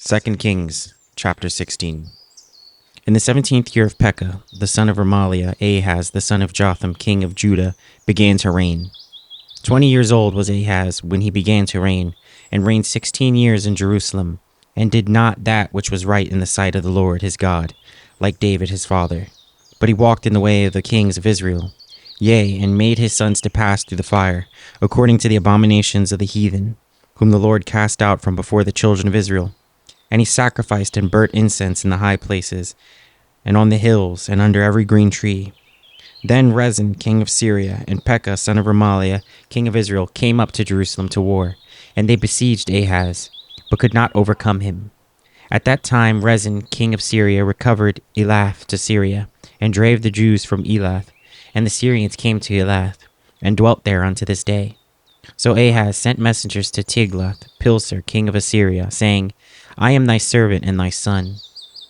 2 Kings chapter 16. In the 17th year of Pekah, the son of Remaliah, Ahaz, the son of Jotham, king of Judah, began to reign. 20 years old was Ahaz when he began to reign, and reigned 16 years in Jerusalem, and did not that which was right in the sight of the Lord his God, like David his father. But he walked in the way of the kings of Israel, yea, and made his sons to pass through the fire, according to the abominations of the heathen, whom the Lord cast out from before the children of Israel. And he sacrificed and burnt incense in the high places, and on the hills, and under every green tree. Then Rezin, king of Syria, and Pekah, son of Remaliah, king of Israel, came up to Jerusalem to war, and they besieged Ahaz, but could not overcome him. At that time Rezin, king of Syria, recovered Elath to Syria, and drave the Jews from Elath, and the Syrians came to Elath, and dwelt there unto this day. So Ahaz sent messengers to Tiglath-Pileser, king of Assyria, saying, I am thy servant and thy son.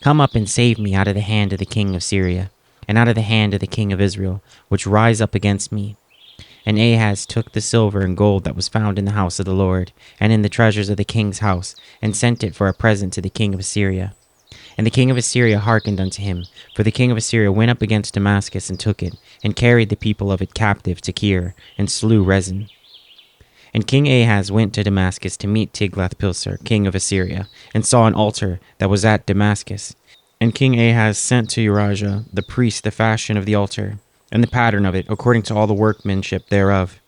Come up and save me out of the hand of the king of Syria, and out of the hand of the king of Israel, which rise up against me. And Ahaz took the silver and gold that was found in the house of the Lord, and in the treasures of the king's house, and sent it for a present to the king of Assyria. And the king of Assyria hearkened unto him, for the king of Assyria went up against Damascus and took it, and carried the people of it captive to Kir, and slew Rezin. And King Ahaz went to Damascus to meet Tiglath-Pileser, king of Assyria, and saw an altar that was at Damascus. And King Ahaz sent to Urijah the priest the fashion of the altar, and the pattern of it, according to all the workmanship thereof.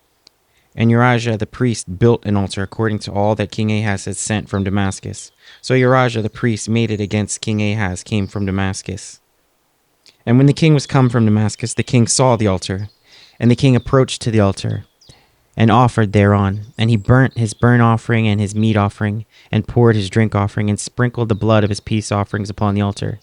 And Urijah the priest built an altar according to all that King Ahaz had sent from Damascus. So Urijah the priest made it against King Ahaz came from Damascus. And when the king was come from Damascus, the king saw the altar, and the king approached to the altar, and offered thereon. And he burnt his burnt offering and his meat offering, and poured his drink offering, and sprinkled the blood of his peace offerings upon the altar.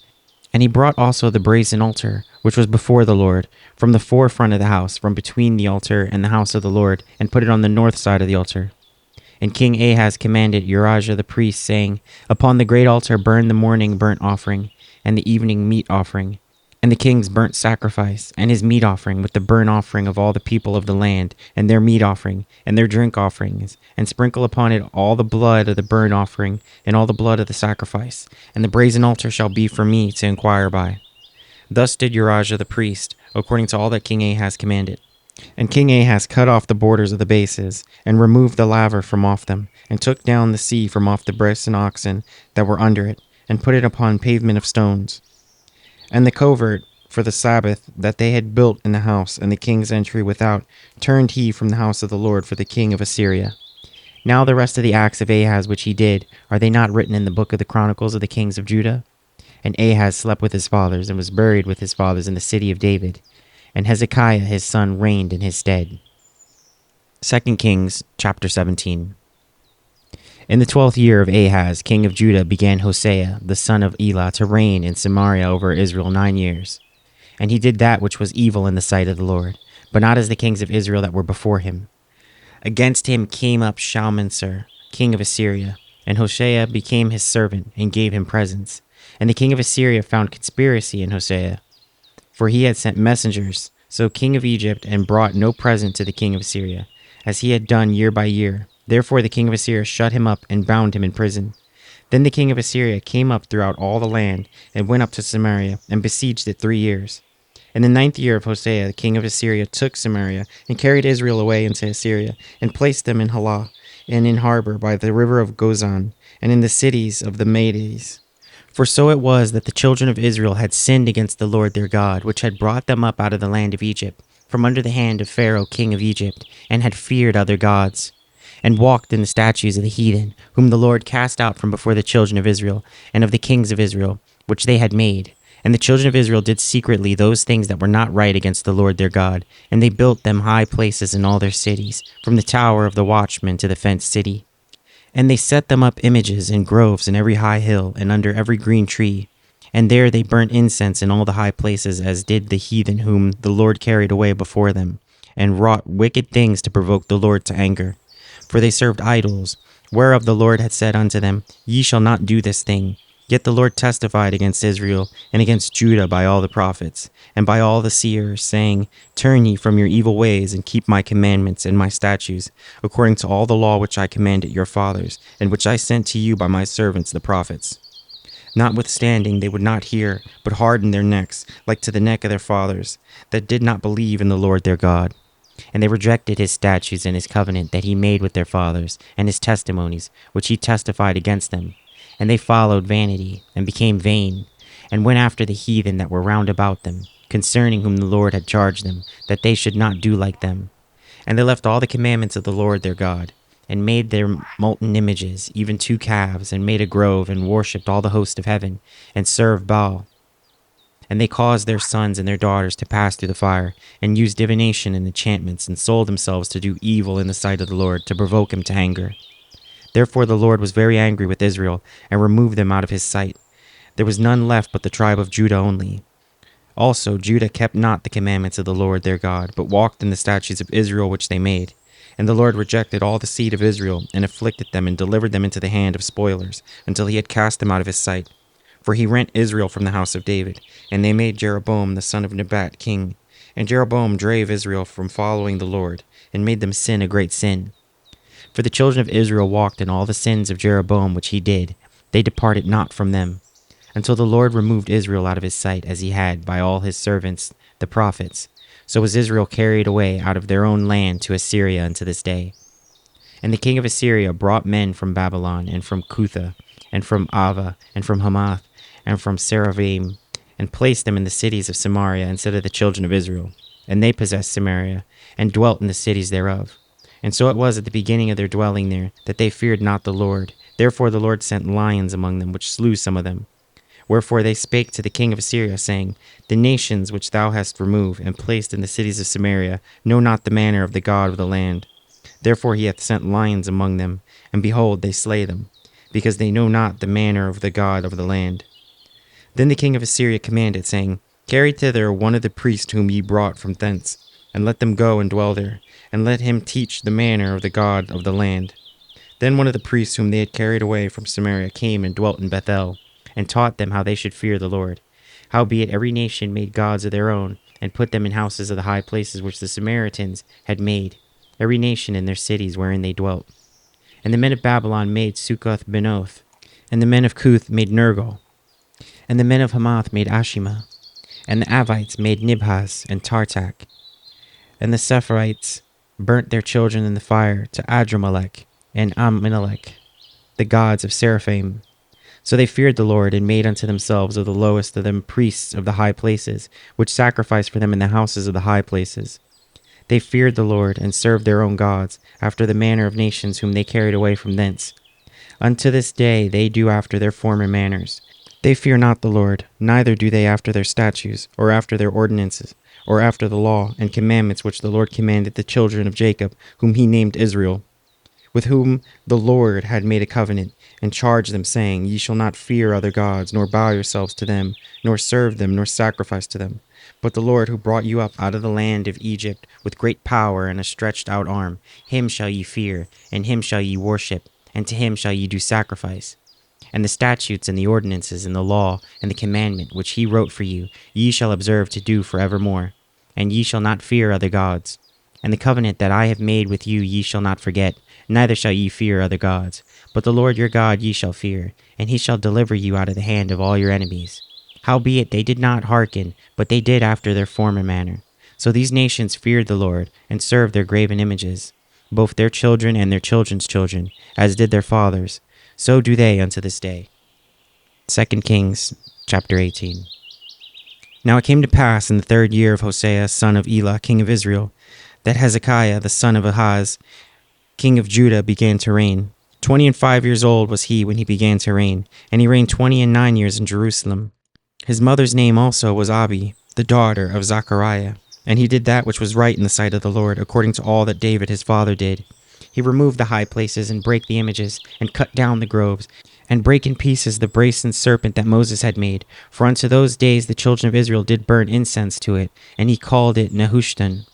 And he brought also the brazen altar, which was before the Lord, from the forefront of the house, from between the altar and the house of the Lord, and put it on the north side of the altar. And King Ahaz commanded Urijah the priest, saying, Upon the great altar burn the morning burnt offering, and the evening meat offering, and the king's burnt sacrifice, and his meat offering, with the burnt offering of all the people of the land, and their meat offering, and their drink offerings, and sprinkle upon it all the blood of the burnt offering, and all the blood of the sacrifice. And the brazen altar shall be for me to inquire by. Thus did Urijah the priest, according to all that King Ahaz commanded. And King Ahaz cut off the borders of the bases, and removed the laver from off them, and took down the sea from off the brazen oxen that were under it, and put it upon pavement of stones. And the covert for the Sabbath that they had built in the house, and the king's entry without, turned he from the house of the Lord for the king of Assyria. Now the rest of the acts of Ahaz which he did, are they not written in the book of the Chronicles of the kings of Judah? And Ahaz slept with his fathers, and was buried with his fathers in the city of David. And Hezekiah his son reigned in his stead. 2 Kings chapter 17. In the 12th year of Ahaz, king of Judah, began Hosea, the son of Elah, to reign in Samaria over Israel 9 years. And he did that which was evil in the sight of the Lord, but not as the kings of Israel that were before him. Against him came up Shalmaneser, king of Assyria, and Hosea became his servant, and gave him presents. And the king of Assyria found conspiracy in Hosea, for he had sent messengers, so king of Egypt, and brought no present to the king of Assyria, as he had done year by year. Therefore the king of Assyria shut him up and bound him in prison. Then the king of Assyria came up throughout all the land, and went up to Samaria, and besieged it 3 years. In the 9th year of Hosea, the king of Assyria took Samaria, and carried Israel away into Assyria, and placed them in Halah, and in harbor by the river of Gozan, and in the cities of the Medes. For so it was that the children of Israel had sinned against the Lord their God, which had brought them up out of the land of Egypt, from under the hand of Pharaoh king of Egypt, and had feared other gods, and walked in the statutes of the heathen, whom the Lord cast out from before the children of Israel, and of the kings of Israel, which they had made. And the children of Israel did secretly those things that were not right against the Lord their God, and they built them high places in all their cities, from the tower of the watchman to the fenced city. And they set them up images in groves in every high hill, and under every green tree. And there they burnt incense in all the high places, as did the heathen whom the Lord carried away before them, and wrought wicked things to provoke the Lord to anger. For they served idols, whereof the Lord had said unto them, Ye shall not do this thing. Yet the Lord testified against Israel and against Judah by all the prophets, and by all the seers, saying, Turn ye from your evil ways, and keep my commandments and my statutes, according to all the law which I commanded your fathers, and which I sent to you by my servants the prophets. Notwithstanding, they would not hear, but hardened their necks, like to the neck of their fathers, that did not believe in the Lord their God. And they rejected his statutes and his covenant that he made with their fathers, and his testimonies, which he testified against them. And they followed vanity, and became vain, and went after the heathen that were round about them, concerning whom the Lord had charged them, that they should not do like them. And they left all the commandments of the Lord their God, and made their molten images, even 2 calves, and made a grove, and worshipped all the host of heaven, and served Baal. And they caused their sons and their daughters to pass through the fire, and used divination and enchantments, and sold themselves to do evil in the sight of the Lord, to provoke him to anger. Therefore the Lord was very angry with Israel, and removed them out of his sight. There was none left but the tribe of Judah only. Also Judah kept not the commandments of the Lord their God, but walked in the statutes of Israel which they made. And the Lord rejected all the seed of Israel, and afflicted them, and delivered them into the hand of spoilers, until he had cast them out of his sight. For he rent Israel from the house of David, and they made Jeroboam the son of Nebat king. And Jeroboam drave Israel from following the Lord, and made them sin a great sin. For the children of Israel walked in all the sins of Jeroboam which he did. They departed not from them, until the Lord removed Israel out of his sight, as he had by all his servants the prophets. So was Israel carried away out of their own land to Assyria unto this day. And the king of Assyria brought men from Babylon, and from Cutha, and from Ava, and from Hamath, and from Sepharvaim, and placed them in the cities of Samaria instead of the children of Israel. And they possessed Samaria, and dwelt in the cities thereof. And so it was at the beginning of their dwelling there, that they feared not the Lord. Therefore the Lord sent lions among them, which slew some of them. Wherefore they spake to the king of Assyria, saying, The nations which thou hast removed, and placed in the cities of Samaria, know not the manner of the God of the land. Therefore he hath sent lions among them, and behold, they slay them, because they know not the manner of the God of the land. Then the king of Assyria commanded, saying, Carry thither one of the priests whom ye brought from thence, and let them go and dwell there, and let him teach the manner of the God of the land. Then one of the priests whom they had carried away from Samaria came and dwelt in Bethel, and taught them how they should fear the Lord. Howbeit every nation made gods of their own, and put them in houses of the high places which the Samaritans had made, every nation in their cities wherein they dwelt. And the men of Babylon made Succoth-Benoth, and the men of Cuth made Nergal, and the men of Hamath made Ashima, and the Avites made Nibhaz and Tartak, and the Sepharites burnt their children in the fire to Adramelech and Amminelech, the gods of Seraphim. So they feared the Lord, and made unto themselves of the lowest of them priests of the high places, which sacrificed for them in the houses of the high places. They feared the Lord, and served their own gods, after the manner of nations whom they carried away from thence. Unto this day they do after their former manners. They fear not the Lord, neither do they after their statutes, or after their ordinances, or after the law and commandments which the Lord commanded the children of Jacob, whom he named Israel, with whom the Lord had made a covenant, and charged them, saying, Ye shall not fear other gods, nor bow yourselves to them, nor serve them, nor sacrifice to them. But the Lord who brought you up out of the land of Egypt with great power and a stretched out arm, him shall ye fear, and him shall ye worship, and to him shall ye do sacrifice. And the statutes and the ordinances and the law and the commandment which he wrote for you, ye shall observe to do forevermore. And ye shall not fear other gods. And the covenant that I have made with you ye shall not forget, neither shall ye fear other gods. But the Lord your God ye shall fear, and he shall deliver you out of the hand of all your enemies. Howbeit they did not hearken, but they did after their former manner. So these nations feared the Lord, and served their graven images, both their children and their children's children, as did their fathers. So do they unto this day. 2 Kings chapter 18. Now it came to pass in the 3rd year of Hosea son of Elah, king of Israel, that Hezekiah the son of Ahaz, king of Judah, began to reign. 25 years old was he when he began to reign, and he reigned 29 years in Jerusalem. His mother's name also was Abi, the daughter of Zechariah, and he did that which was right in the sight of the Lord, according to all that David his father did. He removed the high places, and brake the images, and cut down the groves, and brake in pieces the brazen serpent that Moses had made. For unto those days the children of Israel did burn incense to it, and he called it Nehushtan.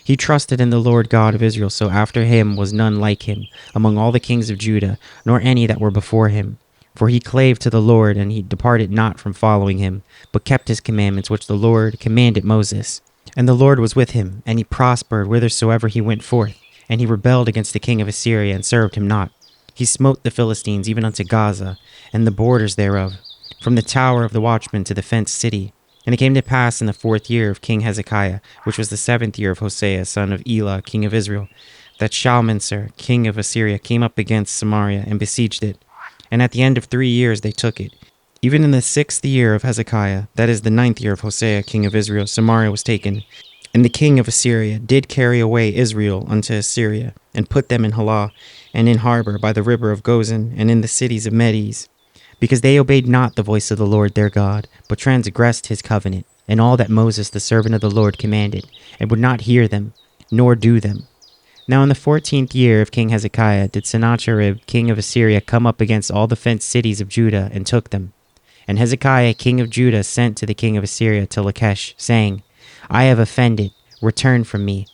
He trusted in the Lord God of Israel, so after him was none like him among all the kings of Judah, nor any that were before him. For he clave to the Lord, and he departed not from following him, but kept his commandments which the Lord commanded Moses. And the Lord was with him, and he prospered whithersoever he went forth. And he rebelled against the king of Assyria, and served him not. He smote the Philistines even unto Gaza, and the borders thereof, from the tower of the watchman to the fenced city. And it came to pass in the 4th year of King Hezekiah, which was the 7th year of Hosea, son of Elah, king of Israel, that Shalmaneser, king of Assyria, came up against Samaria, and besieged it. And at the end of 3 years they took it. Even in the 6th year of Hezekiah, that is the 9th year of Hosea, king of Israel, Samaria was taken. And the king of Assyria did carry away Israel unto Assyria, and put them in Halah, and in harbor by the river of Gozan, and in the cities of Medes, because they obeyed not the voice of the Lord their God, but transgressed his covenant, and all that Moses the servant of the Lord commanded, and would not hear them, nor do them. Now in the 14th year of King Hezekiah did Sennacherib king of Assyria come up against all the fenced cities of Judah, and took them. And Hezekiah king of Judah sent to the king of Assyria to Lachish, saying, I have offended, return from me.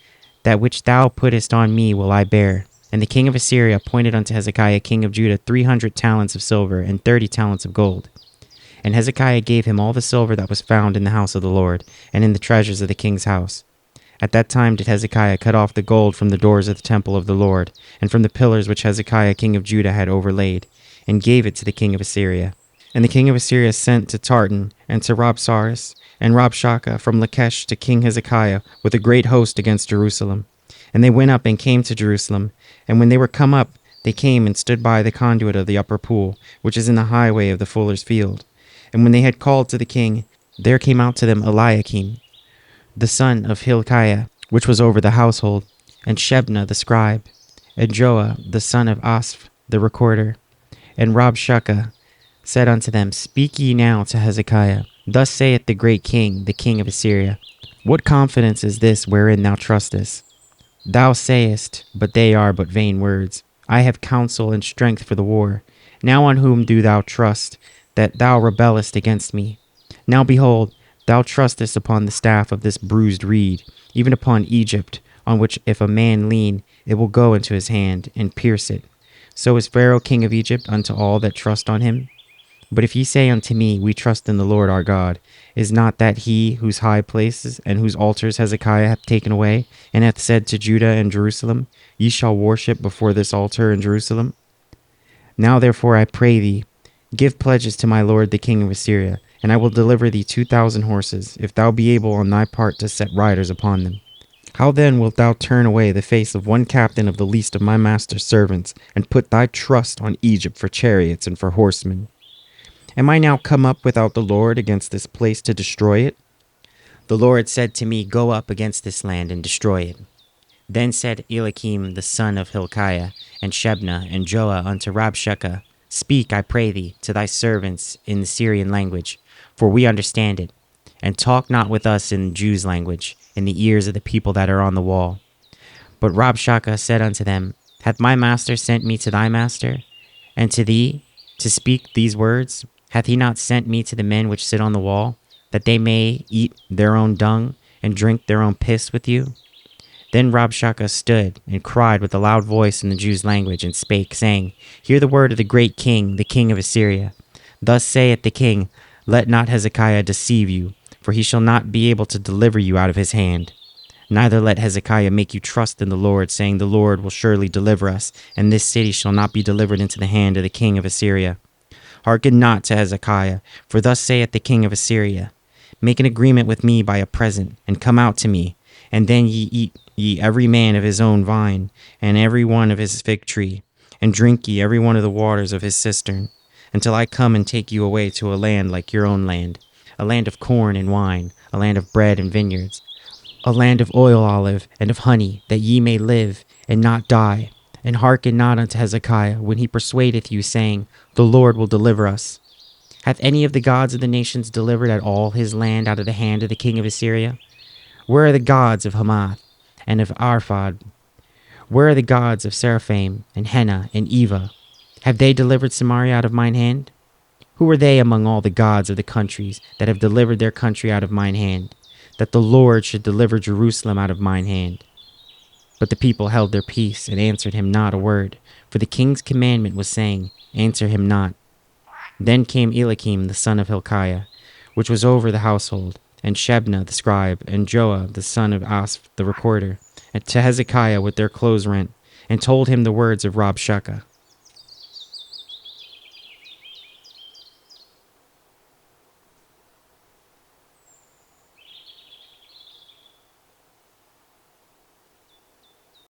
That which thou puttest on me will I bear. And the king of Assyria appointed unto Hezekiah king of Judah 300 talents of silver, and 30 talents of gold. And Hezekiah gave him all the silver that was found in the house of the Lord, and in the treasures of the king's house. At that time did Hezekiah cut off the gold from the doors of the temple of the Lord, and from the pillars which Hezekiah king of Judah had overlaid, and gave it to the king of Assyria. And the king of Assyria sent to Tartan, and to Rabsaris, and Rabshakeh from Lachish to King Hezekiah, with a great host against Jerusalem. And they went up and came to Jerusalem. And when they were come up, they came and stood by the conduit of the upper pool, which is in the highway of the fuller's field. And when they had called to the king, there came out to them Eliakim, the son of Hilkiah, which was over the household, and Shebna the scribe, and Joah the son of Asaph the recorder. And Rabshakeh said unto them, Speak ye now to Hezekiah. Thus saith the great king, the king of Assyria, What confidence is this wherein thou trustest? Thou sayest, but they are but vain words. I have counsel and strength for the war. Now on whom do thou trust, that thou rebellest against me? Now behold, thou trustest upon the staff of this bruised reed, even upon Egypt, on which if a man lean, it will go into his hand, and pierce it. So is Pharaoh king of Egypt unto all that trust on him? But if ye say unto me, We trust in the Lord our God, is not that he whose high places and whose altars Hezekiah hath taken away, and hath said to Judah and Jerusalem, Ye shall worship before this altar in Jerusalem? Now therefore I pray thee, give pledges to my lord the king of Assyria, and I will deliver thee 2,000 horses, if thou be able on thy part to set riders upon them. How then wilt thou turn away the face of one captain of the least of my master's servants, and put thy trust on Egypt for chariots and for horsemen? Am I now come up without the Lord against this place to destroy it? The Lord said to me, Go up against this land and destroy it. Then said Eliakim the son of Hilkiah, and Shebna, and Joah unto Rabshakeh, Speak, I pray thee, to thy servants in the Syrian language, for we understand it, and talk not with us in Jews' language, in the ears of the people that are on the wall. But Rabshakeh said unto them, Hath my master sent me to thy master, and to thee, to speak these words? Hath he not sent me to the men which sit on the wall, that they may eat their own dung, and drink their own piss with you? Then Rabshakeh stood, and cried with a loud voice in the Jews' language, and spake, saying, Hear the word of the great king, the king of Assyria. Thus saith the king, Let not Hezekiah deceive you, for he shall not be able to deliver you out of his hand. Neither let Hezekiah make you trust in the Lord, saying, The Lord will surely deliver us, and this city shall not be delivered into the hand of the king of Assyria. Hearken not to Hezekiah, for thus saith the king of Assyria, Make an agreement with me by a present, and come out to me, and then ye eat ye every man of his own vine, and every one of his fig tree, and drink ye every one of the waters of his cistern, until I come and take you away to a land like your own land, a land of corn and wine, a land of bread and vineyards, a land of oil olive and of honey, that ye may live and not die. And hearken not unto Hezekiah when he persuadeth you, saying, The Lord will deliver us. Hath any of the gods of the nations delivered at all his land out of the hand of the king of Assyria? Where are the gods of Hamath and of Arphad? Where are the gods of Seraphim and Hena and Eva? Have they delivered Samaria out of mine hand? Who are they among all the gods of the countries that have delivered their country out of mine hand, that the Lord should deliver Jerusalem out of mine hand? But the people held their peace, and answered him not a word, for the king's commandment was saying, Answer him not. Then came Eliakim the son of Hilkiah, which was over the household, and Shebna the scribe, and Joah the son of Asaph the recorder, and to Hezekiah with their clothes rent, and told him the words of Rabshakeh.